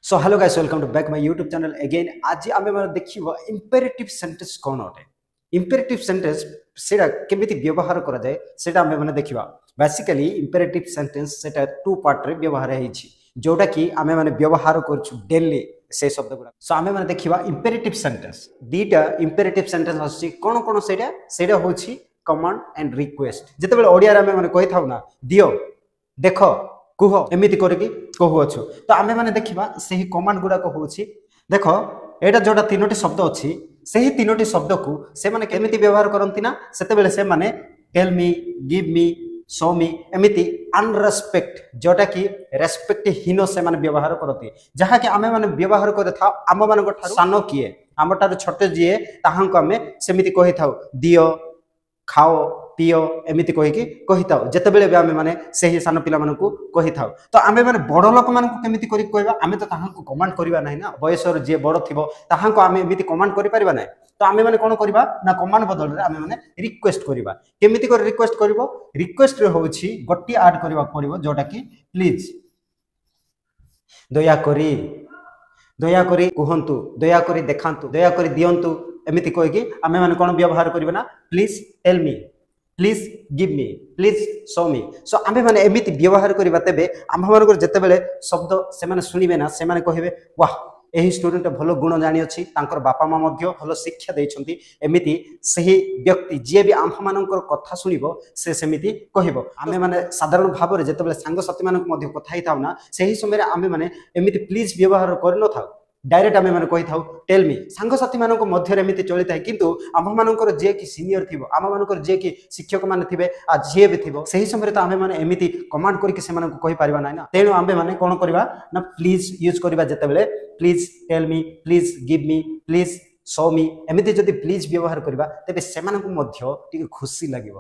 So hello guys welcome to back my YouTube channel again. आज आम देखा imperative sentence कौन अटे। इंपेरेटिव सेंटेंस सेटा केमिति व्यवहार करा जाए सेटा आम मैंने देखा। बेसिकली इंपेरेटिव सेंटेंस सेटा टू पार्ट रे व्यवहार होइछि जोटा कि आम मैंने व्यवहार करछु डेली से शब्द गुडा। सो आम मैंने देखा इंपेरेटिव सेंटेंस दीटा इंपेरेटिव सेंटेंस आछि कोन कोन सेटा सेटा होछि कमांड एंड रिक्वेस्ट। जेते बेले ओडिया रे आम मैंने कहि थाउ ना दियो देखो कुह एमती करके कहूछु तो आम मैंने देखा से ही कमांड गुड़ाक हूँ देख एटा जोटा तीनोटी शब्द अच्छी से ही तीनोटी शब्द को से माने केमिति व्यवहार करती ना सेते से माने tell me give me show me एमिति अनरेस्पेक्ट जोटा कि रेस्पेक्ट हीन से माने व्यवहार करती जहाँ कि आम मैंने व्यवहार कर आम मान सान किए आम ठार छोटे जीए ताहां आम सेमिति कही था दियो खाओ पियो एमिति कहीकि कही था जितेबले भी आम मैंने से ही सान पिला मानकु कही था तो आम मैंने बड़ लोक मान केमिति करी कहबा आम तो ताहां कमांड करबा नाही ना बयसर जे बड़ थिबो ताहां को आम एमिति कमांड करि परिबा नाही तो आम मैंने कोन करबा ना कमांड बदल रे आम मैंने रिक्वेस्ट करबा केमिति कर रिक्वेस्ट करबो रिक्वेस्ट रे होछि गोटी ऐड करबा पड़िबो जोटा कि प्लीज दया करी कहंतु दया करी देखांतु दया करी दियंतु एमिति कहिकि आम मैंने कोन व्यवहार करबा ना please tell me please give me please show me. So आम मैंने एमिति व्यवहार करबा तेबे आम मान जितेबले शब्द से माने सुनिबे ना से माने कहिबे वाह एही स्टूडेंट भलो गुण जानी अछि तांकर बापा माँ मध्य भलो शिक्षा दैछंती एमिति सही व्यक्ति जे भी आम मानकर कथा सुनिबो से सेमिति कहिबो। आमे माने साधारण भाव रे जेतेबले सांग साथी मानक मध्य कथा हिताउ ना सेही समय रे आमे माने एमिति प्लीज व्यवहार कर न थाउ डायरेक्ट आम मैंने कही था टेल मी सांग साथी मान मध्य एमती चली था किंतु आम मानकर जे कि सीनियर थी आम मानकर जे कि शिक्षक मैंने थे आ जी भी थी से समय तो आम मैंने एमती कमांड करके कही पार ना ना तेणु आम मैंने कौन करवा ना प्लीज यूज करवा जितेबले please tell me please give me please show me एमती जदि प्लीज व्यवहार करवा तेज से खुशी लगे।